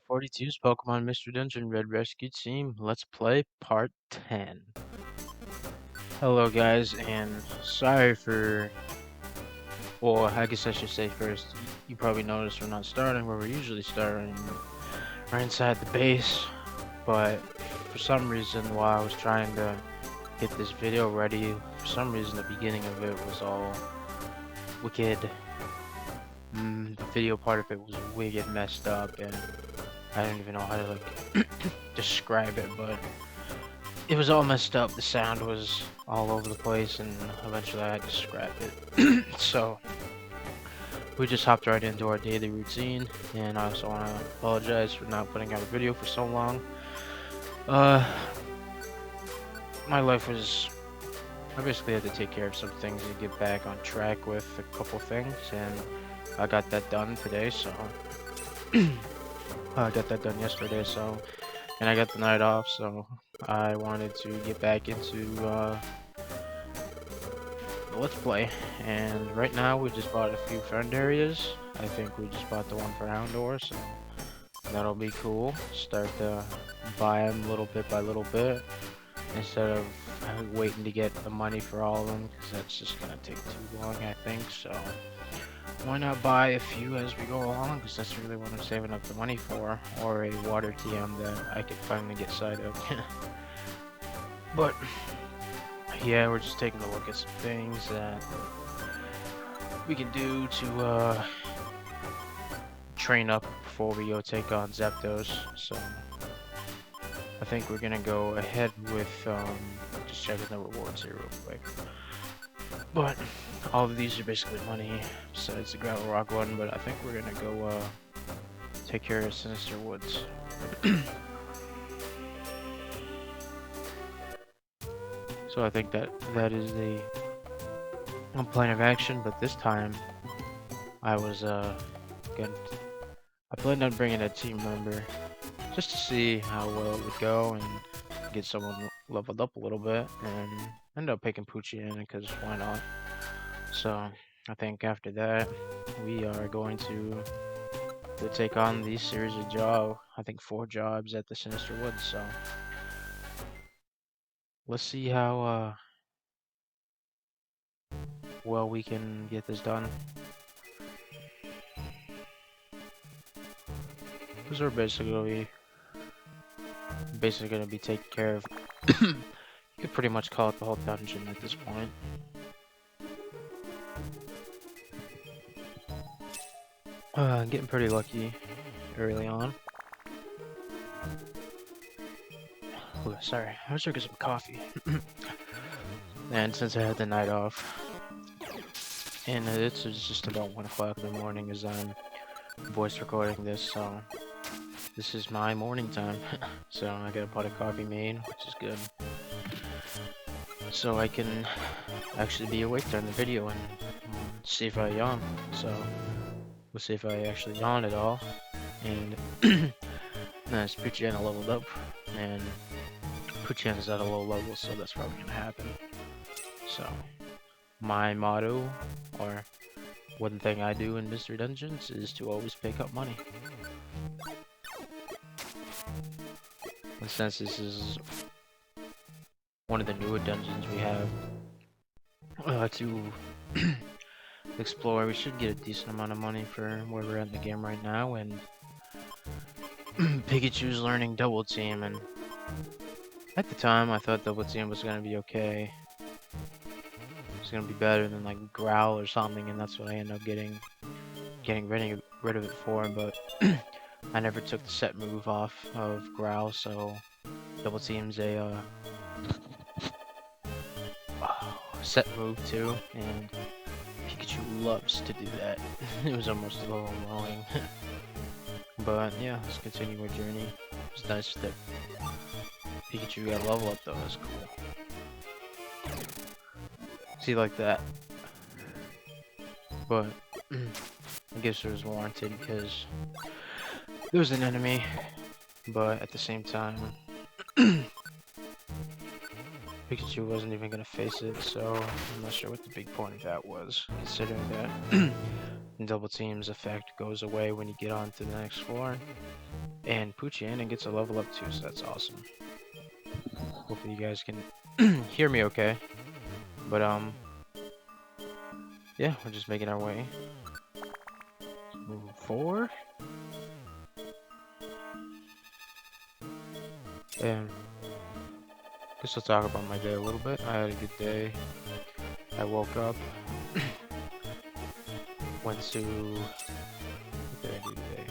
42's Pokemon Mystery Dungeon Red Rescue Team. Let's play part 10. Hello guys, and sorry for, well, I guess I should say first, you probably noticed we're not starting where we're usually starting, right inside the base, but for some reason while I was trying to get this video ready, for some reason the beginning of it was all wicked. The video part of it was wicked messed up, and I don't even know how to describe it, but it was all messed up. The sound was all over the place, and eventually I had to scrap it. So we just hopped right into our daily routine, and I also want to apologize for not putting out a video for so long. My life was, I basically had to take care of some things and get back on track with a couple things, and I got that done today, so I got that done yesterday, so, and I got the night off, so I wanted to get back into the Let's Play. And right now we just bought a few friend areas. I think we just bought the one for Houndour, so that'll be cool. Start to buy them little bit by little bit instead of waiting to get the money for all of them, because that's just gonna take too long, I think. So why not buy a few as we go along, because that's really what I'm saving up the money for, or a water TM that I could finally get side of. But yeah, we're just taking a look at some things that we can do to train up before we go take on Zapdos. So I think we're gonna go ahead with just checking the rewards here real quick. But all of these are basically money besides the gravel rock one, but I think we're gonna go take care of Sinister Woods. So I think that is the one plan of action, but this time I was I planned on bringing a team member just to see how well it would go and get someone leveled up a little bit, and end up picking Poochie in because why not? So I think after that we are going to take on these series of I think 4 jobs at the Sinister Woods. So let's see how well we can get this done. Because we're basically going to be taking care of you could pretty much call it the whole dungeon at this point. Getting pretty lucky early on. Ooh, sorry, I was drinking some coffee. And since I had the night off, and it's just about 1 o'clock in the morning as I'm voice recording this, so this is my morning time. So I got a pot of coffee made, which is good. So I can actually be awake during the video and see if I yawn. So we'll see if I actually yawn at all. And then Poochiana leveled up, and Poochiana's at a low level, so that's probably gonna happen. So my motto, or one thing I do in Mystery Dungeons, is to always pick up money. And since this is one of the newer dungeons we have to explore, we should get a decent amount of money for where we're at in the game right now. And Pikachu's learning Double Team, and at the time I thought Double Team was gonna be okay. It's gonna be better than like Growl or something, and that's what I ended up getting rid of it for. But I never took the set move off of Growl, so Double Team's a set move too, and Pikachu loves to do that. It was almost a little annoying. But yeah, let's continue our journey. It's nice that Pikachu got a level up though, that's cool. See, like that. But I guess it was warranted because there was an enemy, but at the same time Pikachu wasn't even gonna face it, so I'm not sure what the big point of that was, considering that Double Team's effect goes away when you get on to the next floor. And Poochie gets a level up too, so that's awesome. Hopefully you guys can hear me okay. But yeah, we're just making our way. Moving forward. And guess I'll talk about my day a little bit. I had a good day. I woke up, went to, what did I do today?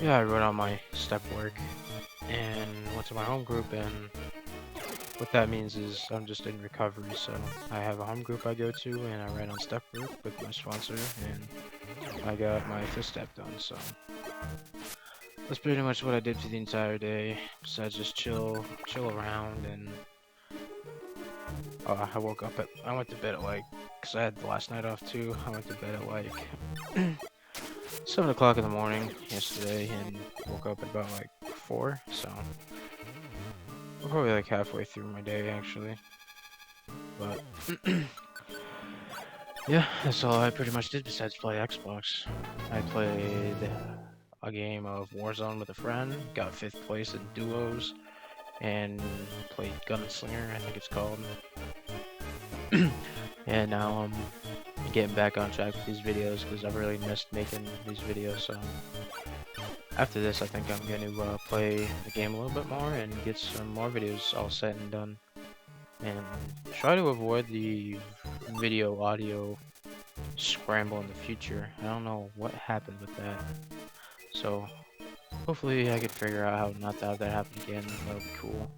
Yeah, I wrote out my step work and went to my home group, and what that means is I'm just in recovery, so I have a home group I go to, and I write on step work with my sponsor, and I got my fifth step done, so that's pretty much what I did for the entire day, besides just chill around, and I woke up I went to bed at like, because I had the last night off too, I went to bed at like 7 o'clock in the morning yesterday, and woke up at about like 4, so I'm probably like halfway through my day actually, but yeah, that's all I pretty much did besides play Xbox. I played a game of Warzone with a friend, got 5th place in duos, and played Gunslinger, I think it's called. And now I'm getting back on track with these videos because I've really missed making these videos, so after this I think I'm going to play the game a little bit more and get some more videos all set and done, and try to avoid the video audio scramble in the future. I don't know what happened with that, so hopefully I can figure out how not to have that happen again. That would be cool.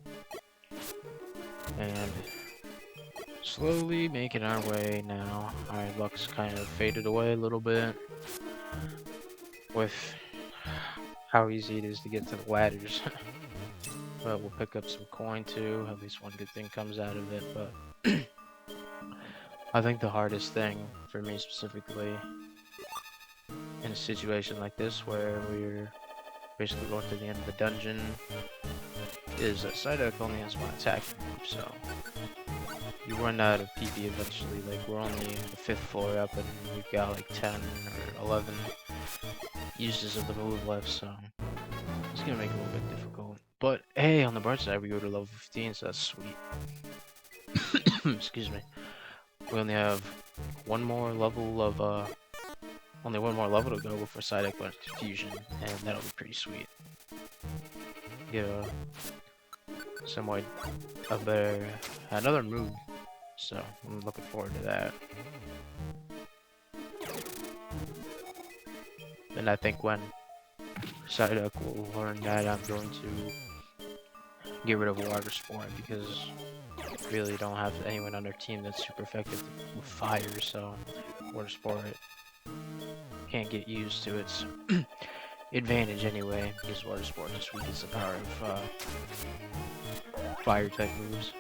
And slowly making our way now. Our luck's kind of faded away a little bit with how easy it is to get to the ladders. But we'll pick up some coin too. At least one good thing comes out of it. But I think the hardest thing for me specifically in a situation like this where we're basically going to the end of the dungeon is that Psyduck only has one attacking move, so you run out of PP eventually. Like, we're only the 5th floor up and we've got like 10 or 11 uses of the move left, so it's gonna make it a little bit difficult. But hey, on the bright side, we go to level 15, so that's sweet. Excuse me. We only have one more level of only one more level to go before Psyduck learns Confusion, and that'll be pretty sweet. Get somewhat another move, so I'm looking forward to that. And I think when Psyduck will learn that, I'm going to get rid of Water Sport, because I really don't have anyone on their team that's super effective with fire, so Water Sport can't get used to its advantage anyway, because Water Sport just weakens the power of fire type moves.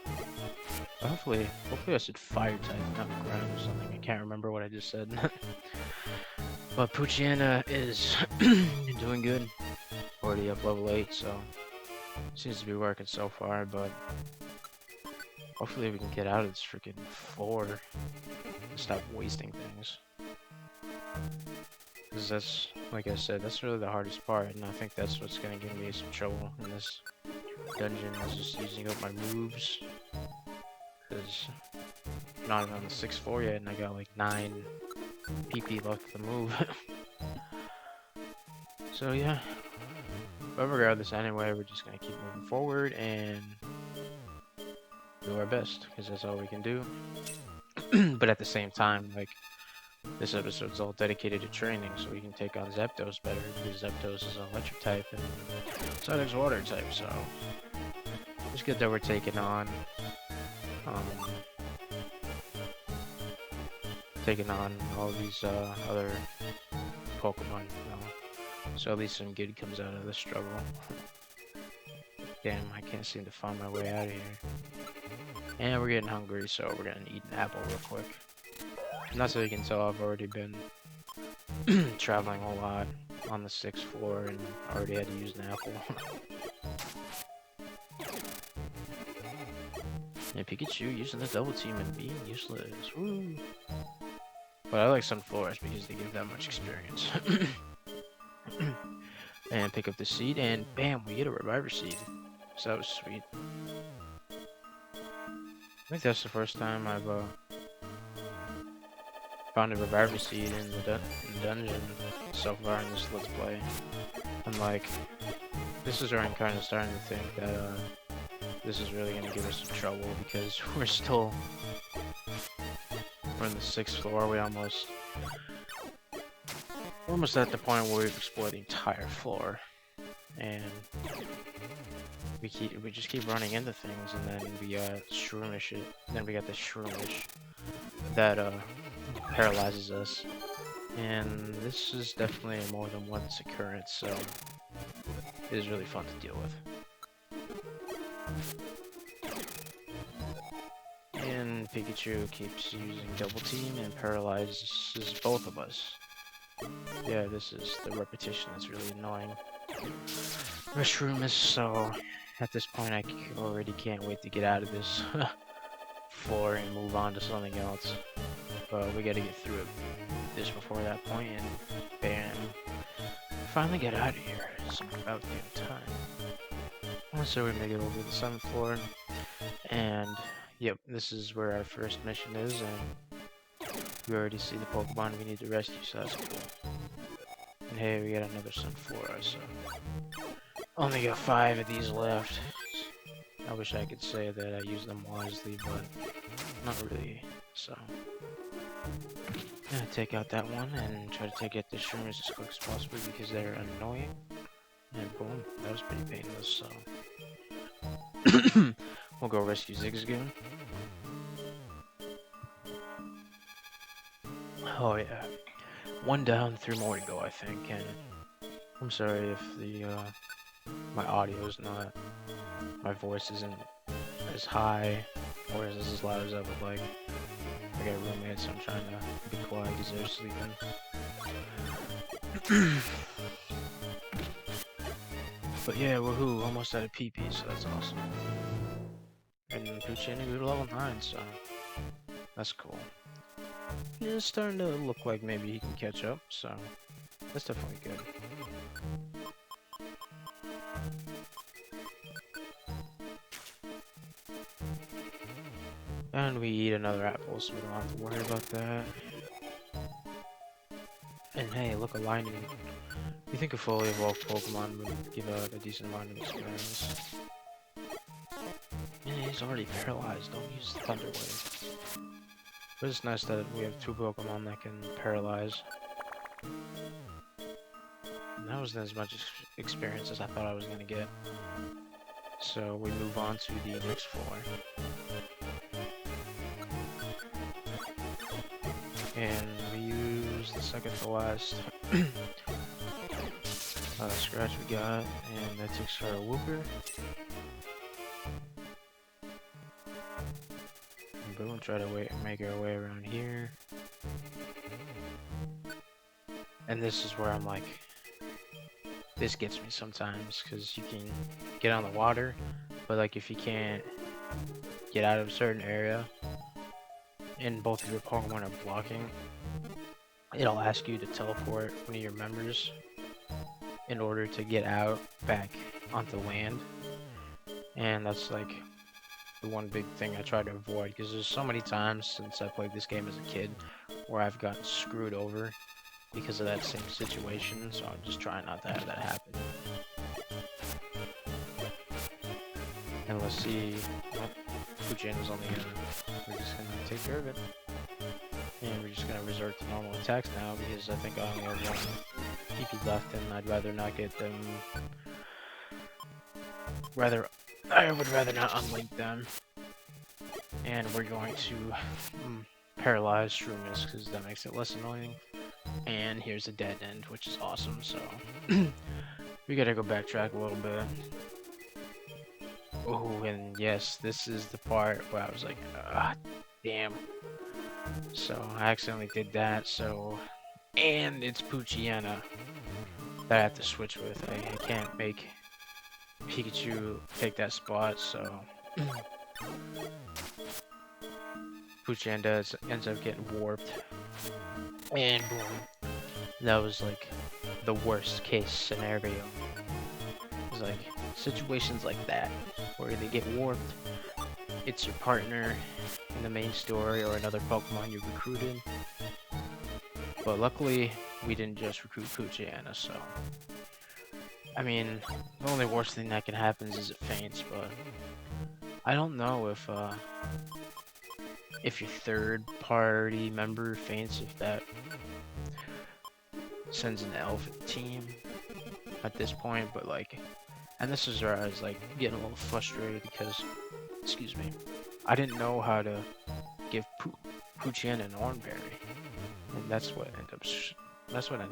But hopefully I said fire type, not ground or something. I can't remember what I just said. But Poochie is doing good. Already up level 8, so seems to be working so far, but hopefully we can get out of this freaking floor and stop wasting things. Because that's, like I said, that's really the hardest part, and I think that's what's going to give me some trouble in this dungeon, is just using up my moves. Because I'm not even on the 6th floor yet, and I got like 9 PP left to move. So yeah, but regardless anyway, we're just going to keep moving forward and do our best, because that's all we can do. But at the same time, like, this episode's all dedicated to training, so we can take on Zapdos better, because Zapdos is an electric type and Psyduck's water type, so it's good that we're taking on all these other Pokemon, you know, so at least some good comes out of this struggle. Damn, I can't seem to find my way out of here. And we're getting hungry, so we're gonna eat an apple real quick. Not so you can tell, I've already been traveling a lot on the 6th floor and already had to use an apple. And Pikachu using the double team and being useless. Woo! But I like Sunflowers because they give that much experience. and pick up the seed, and bam, we get a reviver seed. So that was sweet. I think that's the first time I've found a reviver seed in the dungeon so far in this Let's Play. And like, this is where I'm kind of starting to think that this is really gonna give us some trouble because we're on the 6th floor. We're almost at the point where we've explored the entire floor, and we just keep running into things, and then we shroomish it. And then we got the shroomish that paralyzes us, and this is definitely a more than once occurrence, so it is really fun to deal with. And Pikachu keeps using double team and paralyzes both of us. Yeah, this is the repetition that's really annoying. Shroomish, so at this point I already can't wait to get out of this floor and move on to something else. But we gotta get through this before that point, and bam, finally get out of here. It's about damn time. So we make it over to the 7th floor, and yep, this is where our first mission is, and we already see the Pokemon we need to rescue, so that's cool. And hey, we got another Sunflora, so only got 5 of these left. I wish I could say that I use them wisely, but not really, so gonna take out that one and try to take out the Shroomish as quick as possible because they're annoying. And boom, that was pretty painless, so we'll go rescue Zigzagoon. Oh yeah, 1 down, 3 more to go, I think, and I'm sorry if the my audio is not, my voice isn't as high or as loud as I would like. I got roommates, so I'm trying to be quiet because they're sleeping. But yeah, woohoo, almost out of PP, so that's awesome. And Puccini grew to level 9, so that's cool. Yeah, it's starting to look like maybe he can catch up, so that's definitely good. And we eat another apple, so we don't have to worry about that. And hey, look, a lightning. You think a fully evolved Pokemon would give out a decent amount of experience. And he's already paralyzed, don't use the Thunder Wave. But it's nice that we have 2 Pokemon that can paralyze. And that wasn't as much experience as I thought I was going to get. So we move on to the next floor. And we use the second to last scratch we got, and that takes our Wooper. And boom, try to make our way around here. And this is where I'm like, this gets me sometimes, because you can get on the water, but like if you can't get out of a certain area, and both of your Pokemon are blocking, it'll ask you to teleport one of your members in order to get out back onto land. And that's like the one big thing I try to avoid, because there's so many times since I played this game as a kid where I've gotten screwed over because of that same situation, so I'm just trying not to have that happen. And let's see, Puccini is on the end. We're just gonna take care of it. And we're just gonna resort to normal attacks now because I think I only have 1 PP left, and I'd rather not get them. I would rather not unlink them. And we're going to paralyze Shroomish because that makes it less annoying. And here's a dead end, which is awesome. So we gotta go backtrack a little bit. Oh, and yes, this is the part where I was like, ah, damn. So I accidentally did that, so... And it's Poochyena that I have to switch with. I can't make Pikachu take that spot, so... Poochyena ends up getting warped. And boom. That was like the worst case scenario. It's like situations like that where they get warped. It's your partner in the main story or another Pokemon you recruited. But luckily, we didn't just recruit Poochyena, so... I mean, the only worst thing that can happen is it faints, but... I don't know if your third party member faints, if that sends an elephant team at this point, but like... And this is where I was like getting a little frustrated because, excuse me, I didn't know how to give Poochyena an Oranberry, and that's what ended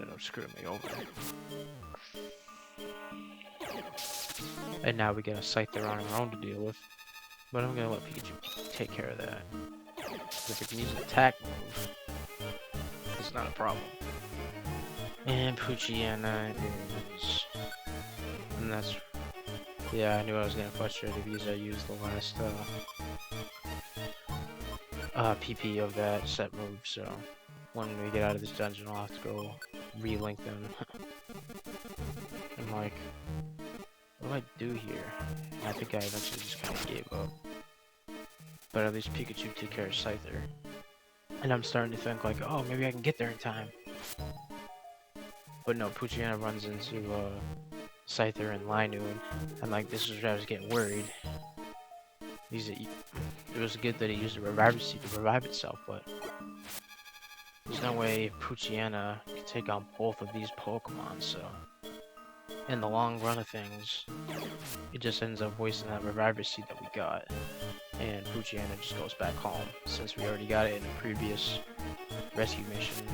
up screwing me over. And now we got a Scyther on our own to deal with, but I'm gonna let Pikachu take care of that. If it can use an attack move, it's not a problem. And Poochyena is, and that's. Yeah, I knew I was getting frustrated because I used the last PP of that set move, so when we get out of this dungeon I'll have to go re-link them. I'm like, what do I do here? And I think I eventually just kind of gave up. But at least Pikachu took care of Scyther. And I'm starting to think like, oh, maybe I can get there in time. But no, Poochyena runs into Scyther and Linu, and like this is where I was getting worried. It was good that he used the Reviver Seed to revive itself, but there's no way Poochyena can take on both of these Pokemon, so in the long run of things, it just ends up wasting that Reviver Seed that we got, and Poochyena just goes back home, since we already got it in a previous rescue mission.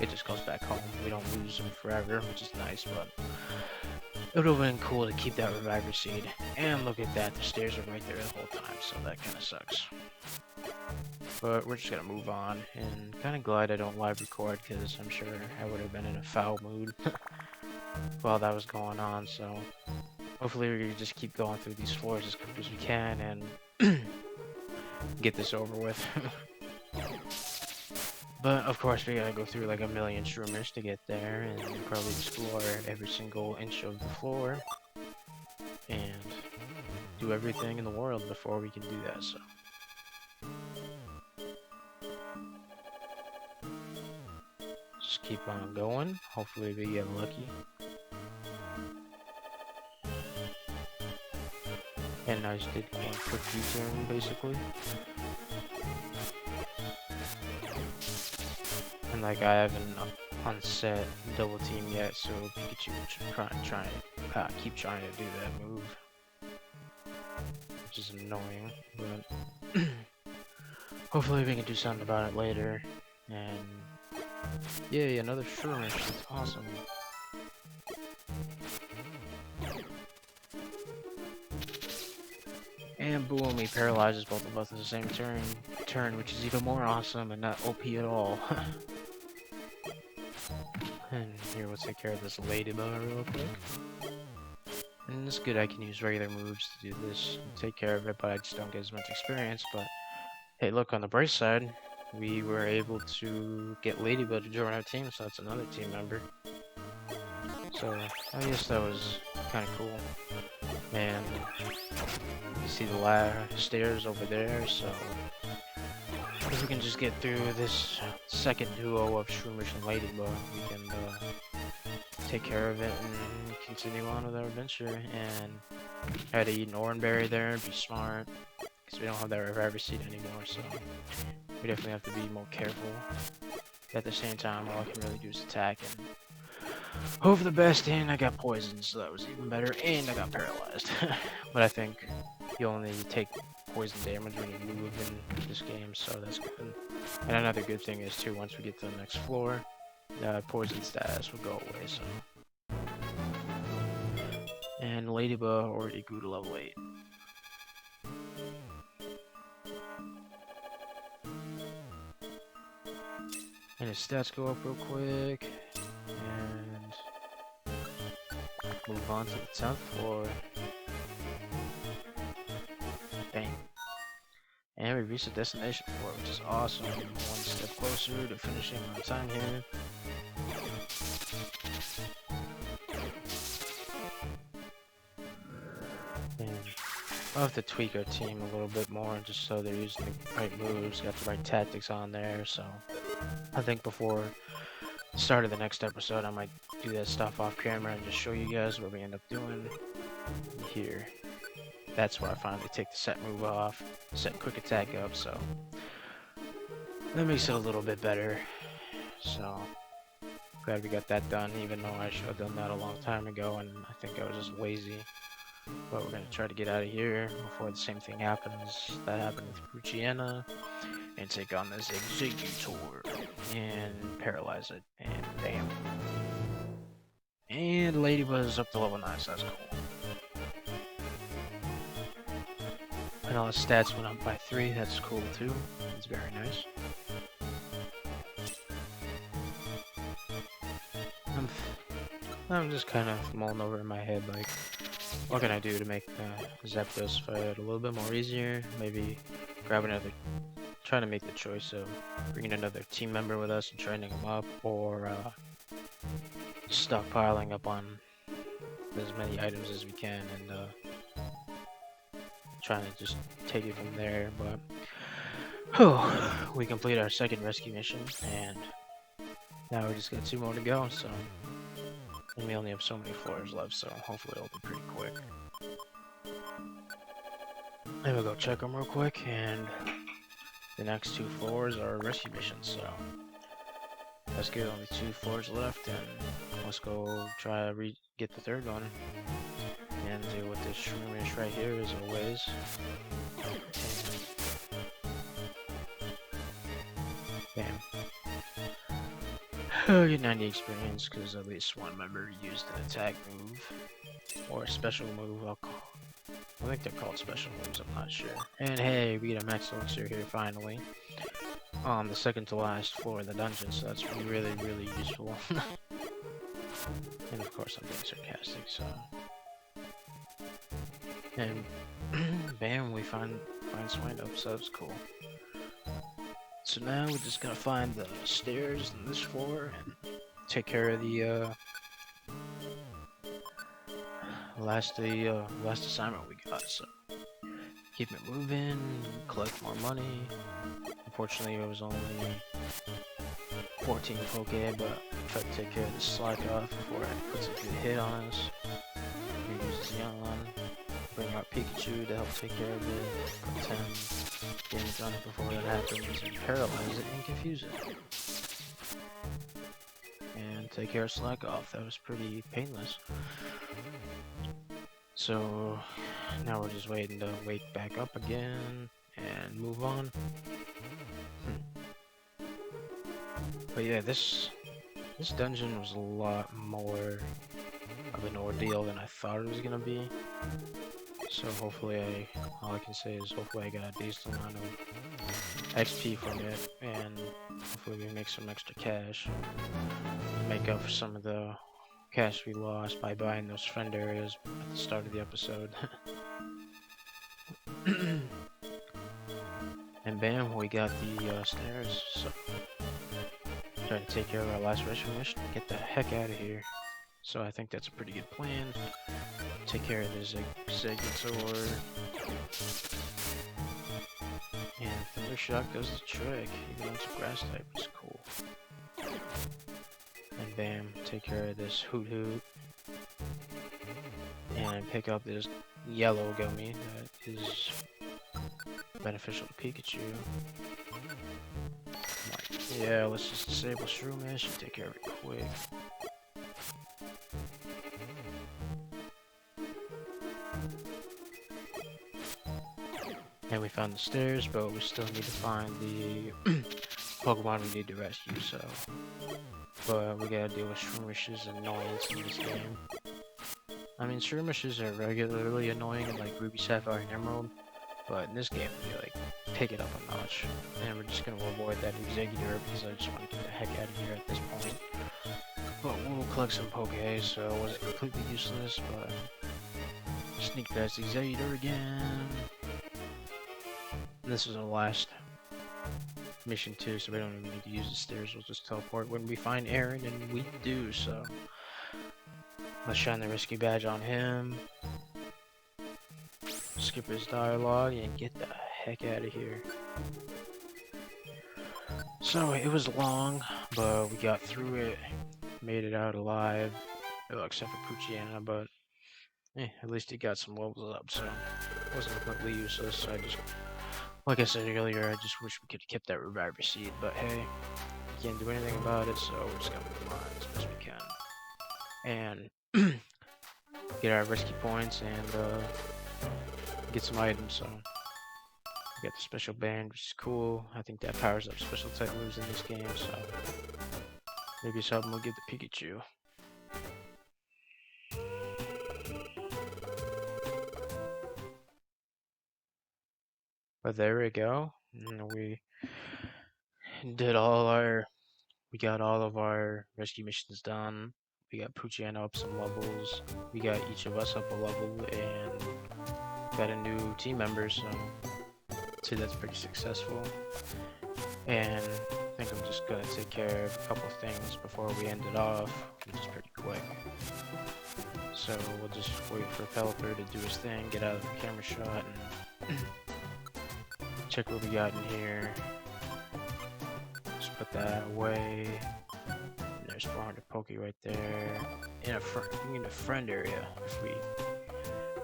It just goes back home. We don't lose him forever, which is nice, but it would have been cool to keep that Reviver Seed. And look at that, the stairs are right there the whole time, so that kind of sucks. But we're just gonna move on, and kind of glad I don't live record, because I'm sure I would have been in a foul mood while that was going on, so hopefully we can just keep going through these floors as quick as we can, and get this over with. But of course we gotta go through like a million Shroomers to get there, and probably explore every single inch of the floor, and do everything in the world before we can do that, so. Just keep on going, hopefully we get lucky. And I just did one quick U-turn basically. And like I haven't unset double team yet, so Pikachu will keep trying to do that move, which is annoying. But hopefully we can do something about it later. And yay, another Shroomish! That's awesome. And boom, he paralyzes both of us at the same turn, which is even more awesome and not OP at all. And here, we'll take care of this Ladybug real quick. And it's good I can use regular moves to do this and take care of it, but I just don't get as much experience. But hey, look, on the bright side, we were able to get Ladybug to join our team, so that's another team member. So I guess that was kind of cool. And you see the stairs over there, so if we can just get through this second duo of Shroomish and Ladybug, we can take care of it and continue on with our adventure. And try to eat an Oranberry there and be smart, because we don't have that Reviver Seed anymore, so we definitely have to be more careful. At the same time, all I can really do is attack and hope for the best, and I got poisoned, so that was even better, and I got paralyzed. But I think you only take poison damage when you move in this game, so that's good. And another good thing is too, once we get to the next floor, the poison status will go away, so. And Ladybug already grew to level 8. And his stats go up real quick, and move on to the 10th floor. Bang. And we reached the destination floor, which is awesome. One step closer to finishing on time here. And I'll have to tweak our team a little bit more just so they're using the right moves, got the right tactics on there. So I think before the start of the next episode, I might do that stuff off camera and just show you guys what we end up doing here. That's where I finally take the set move off, set quick attack up, so that makes it a little bit better. So glad we got that done, even though I should have done that a long time ago, and I think I was just lazy. But we're gonna try to get out of here before the same thing happens that happened with Cruciana, and take on this Executor and paralyze it, and bam. And Ladybuzz up to level 9, so that's cool. And all his stats went up by 3, that's cool too. It's very nice. I'm just kind of mulling over in my head, like, what can I do to make Zapdos fight a little bit more easier? Maybe grab another, trying to make the choice of bringing another team member with us and training them up, or stockpiling up on as many items as we can and trying to just take it from there. But we complete our second rescue mission, and now we just got 2 more to go. So. And we only have so many floors left, so hopefully it'll be pretty quick. And we'll go check them real quick, and the next 2 floors are rescue missions, so let's get only 2 floors left, and let's go try to get the 3rd one. And do what this shroomish right here is always. Bam. Get 90 experience because at least one member used an attack move or a special move. I think they're called special moves, I'm not sure. And hey, we get a max elixir here finally on the second to last floor of the dungeon, so that's really, really useful. And of course, I'm being sarcastic, so. And bam, we find Swindup, so that's cool. So now we're just gonna find the stairs on this floor and take care of the last assignment we got. So keep it moving, collect more money. Unfortunately, it was only 14 Poke, but try to take care of this Slack off before it puts a good hit on us. We use this young one. Bring out Pikachu to help take care of it. Put 10 damage on it before that happens, and paralyze it and confuse it. And take care of Slack off. That was pretty painless. So now we're just waiting to wake back up again and move on. But yeah, this dungeon was a lot more of an ordeal than I thought it was gonna be. So hopefully all I can say is hopefully I got a decent amount of XP from it, and hopefully we make some extra cash. Make up for some of the cash we lost by buying those friend areas at the start of the episode. And bam, we got the stairs, so try to take care of our last rescue mission and get the heck out of here. So I think that's a pretty good plan. Take care of this Executor. And Thunder Shock does the trick, even though it's a grass type, it's cool. And bam, take care of this Hoot Hoot. And pick up this yellow gummy that is beneficial to Pikachu. Yeah, let's just disable Shroomish and take care of it quick. And we found the stairs, but we still need to find the Pokemon we need to rescue, so. But we gotta deal with Shroomishes annoyance in this game. I mean, Shroomishes are regularly annoying in like Ruby, Sapphire, and Emerald, but in this game we like pick it up a notch. And we're just gonna avoid that Executor because I just want to get the heck out of here at this point. But we'll collect some Poke, so it wasn't completely useless, but sneak past Executor again. And this is our last mission too, so we don't even need to use the stairs, we'll just teleport when we find Aaron, and we do, so. Let's shine the rescue badge on him. skip his dialogue and get the heck out of here. So it was long, but we got through it, made it out alive, except for Pucciana, but at least he got some levels up, so it wasn't completely useless. I just, like I said earlier, I just wish we could have kept that reviver seed, but hey, we can't do anything about it, so we're just gonna move on as best we can. And get our rescue points and get some items, so we got the special band, which is cool. I think that powers up special type moves in this game, so maybe something will get the Pikachu. But there we go. We got all of our rescue missions done. We got Pucciana up some levels. We got each of us up a level and got a new team member, so I'd say that's pretty successful. And I think I'm just gonna take care of a couple of things before we end it off, which is pretty quick. So we'll just wait for Pelipper to do his thing, get out of the camera shot, and check what we got in here. Just put that away. And there's 400 Poke right there. In a friend area if we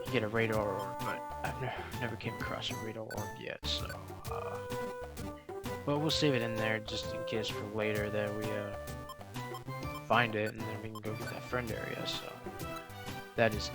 can get a radar orb, but I've never came across a radar orb yet, so but we'll save it in there just in case for later that we find it, and then we can go get that friend area. So that is